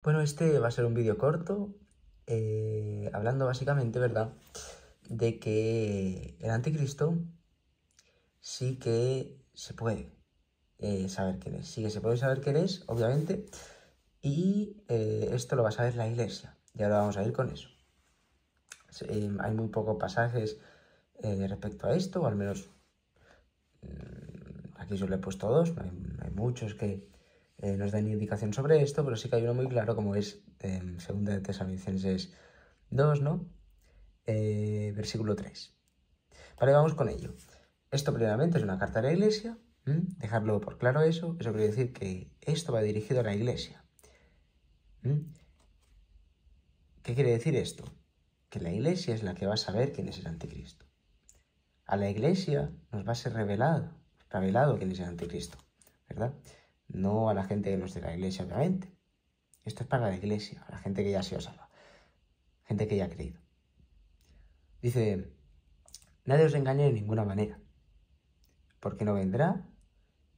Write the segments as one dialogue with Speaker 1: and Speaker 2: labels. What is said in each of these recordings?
Speaker 1: Bueno, este va a ser un vídeo corto, hablando básicamente, ¿verdad?, de que el anticristo sí que se puede saber quién es. Sí que se puede saber quién es, obviamente, y esto lo va a saber la Iglesia. Y ahora vamos a ir con eso. Hay muy pocos pasajes respecto a esto, o al menos aquí yo le he puesto dos, no hay muchos que nos dan indicación sobre esto, pero sí que hay uno muy claro, como es 2 de Tesalonicenses 2, ¿no? Versículo 3. Vale, vamos con ello. Esto primeramente es una carta a la Iglesia, dejarlo por claro eso quiere decir que esto va dirigido a la Iglesia. ¿Qué quiere decir esto? Que la Iglesia es la que va a saber quién es el anticristo. A la Iglesia nos va a ser revelado quién es el anticristo, ¿verdad? No a la gente que no es de la Iglesia, obviamente. Esto es para la Iglesia, a la gente que ya ha sido salva, gente que ya ha creído. Dice, nadie os engañe de ninguna manera, porque no vendrá,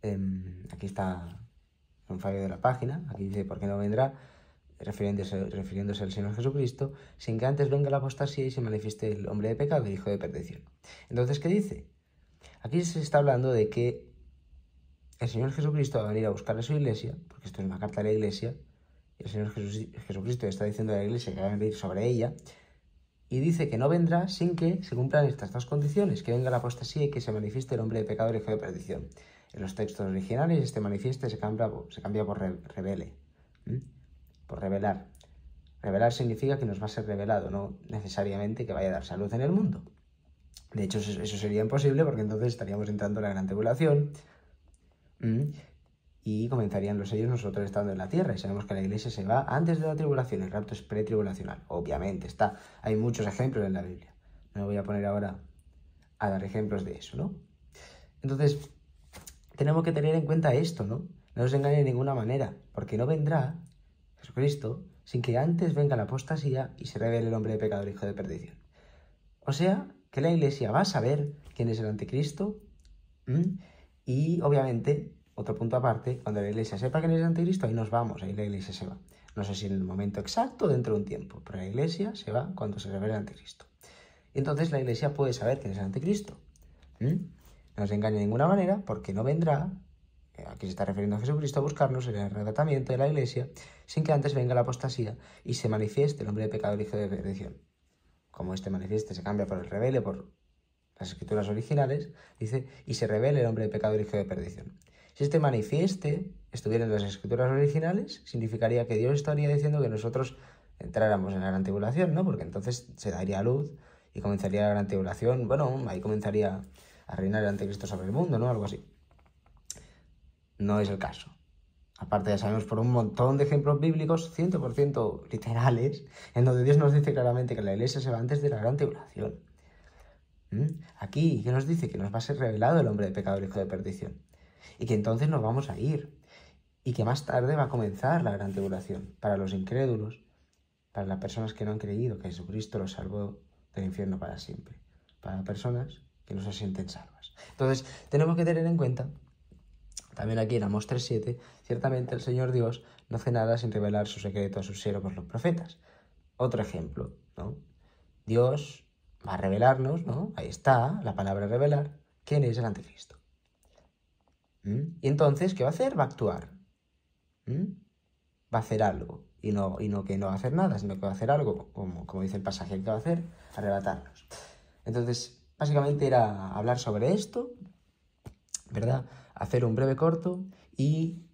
Speaker 1: aquí está un fallo de la página, aquí dice, porque no vendrá, refiriéndose al Señor Jesucristo, sin que antes venga la apostasía y se manifieste el hombre de pecado, el hijo de perdición. Entonces, ¿qué dice? Aquí se está hablando de que el Señor Jesucristo va a venir a buscar a su iglesia, porque esto es una carta a la iglesia, y el Señor Jesucristo está diciendo a la iglesia que va a venir sobre ella, y dice que no vendrá sin que se cumplan estas dos condiciones, que venga la apostasía y que se manifieste el hombre de pecado, el hijo de perdición. En los textos originales este manifieste se cambia por revele, por revelar. Revelar significa que nos va a ser revelado, no necesariamente que vaya a darse a luz en el mundo. De hecho, eso sería imposible porque entonces estaríamos entrando en la gran tribulación y comenzarían los sellos nosotros estando en la tierra. Y sabemos que la iglesia se va antes de la tribulación, el rapto es pretribulacional. Obviamente, hay muchos ejemplos en la Biblia. No me voy a poner ahora a dar ejemplos de eso, ¿no? Entonces, tenemos que tener en cuenta esto, ¿no? No nos engañe de ninguna manera, porque no vendrá Jesucristo sin que antes venga la apostasía y se revele el hombre de pecado, el hijo de perdición. O sea, que la iglesia va a saber quién es el anticristo y, obviamente, otro punto aparte, cuando la iglesia sepa quién es el anticristo, ahí nos vamos, ahí la iglesia se va. No sé si en el momento exacto o dentro de un tiempo, pero la iglesia se va cuando se revele el anticristo. Y entonces la iglesia puede saber quién es el anticristo. No se engañe de ninguna manera, porque no vendrá, aquí se está refiriendo a Jesucristo, a buscarnos en el arrebatamiento de la iglesia, sin que antes venga la apostasía y se manifieste el hombre de pecado, el hijo de perdición. Como este manifieste se cambia por el revele, por las escrituras originales, dice, y se revele el hombre de pecado, el hijo de perdición. Si este manifieste estuviera en las escrituras originales, significaría que Dios estaría diciendo que nosotros entráramos en la gran tribulación, ¿no? Porque entonces se daría luz y comenzaría la gran tribulación. Bueno, ahí comenzaría a reinar el anticristo sobre el mundo, ¿no? Algo así. No es el caso. Aparte ya sabemos por un montón de ejemplos bíblicos 100% literales, en donde Dios nos dice claramente que la iglesia se va antes de la gran tribulación. Aquí, ¿qué nos dice? Que nos va a ser revelado el hombre de pecado, el hijo de perdición. Y que entonces nos vamos a ir. Y que más tarde va a comenzar la gran tribulación para los incrédulos, para las personas que no han creído que Jesucristo los salvó del infierno para siempre, para personas que no se sienten salvas. Entonces, tenemos que tener en cuenta, también aquí en Amós 3:7, ciertamente el Señor Dios no hace nada sin revelar su secreto a sus siervos los profetas. Otro ejemplo, ¿no? Dios va a revelarnos, ¿no? Ahí está la palabra revelar, quién es el anticristo. Y entonces, ¿qué va a hacer? Va a actuar. Va a hacer algo. Y no que no va a hacer nada, sino que va a hacer algo, como dice el pasaje, que va a hacer, arrebatarnos. Entonces, básicamente era hablar sobre esto, ¿verdad? Hacer un breve corto y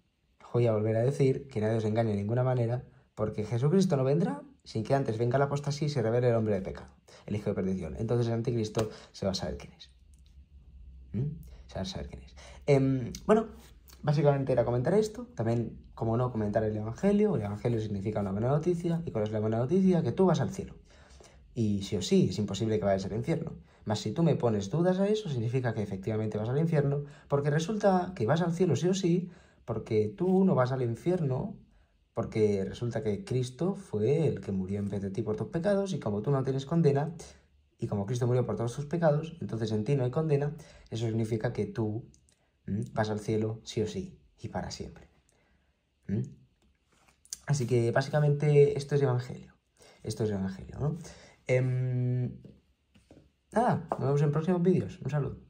Speaker 1: voy a volver a decir que nadie os engañe de ninguna manera, porque Jesucristo no vendrá sin que antes venga la apostasía y se revele el hombre de pecado, el hijo de perdición. Entonces el anticristo se va a saber quién es. Se va a saber quién es. Bueno, básicamente era comentar esto. También, como no, comentar el Evangelio. El Evangelio significa una buena noticia. ¿Y cuál es la buena noticia? Que tú vas al cielo. Y sí o sí, es imposible que vayas al infierno. Mas si tú me pones dudas a eso, significa que efectivamente vas al infierno, porque resulta que vas al cielo sí o sí, porque tú no vas al infierno, porque resulta que Cristo fue el que murió en vez de ti por tus pecados, y como tú no tienes condena, y como Cristo murió por todos tus pecados, entonces en ti no hay condena, eso significa que tú vas al cielo sí o sí, y para siempre. Así que básicamente esto es Evangelio. Esto es Evangelio, ¿no? Nada, nos vemos en próximos vídeos. Un saludo.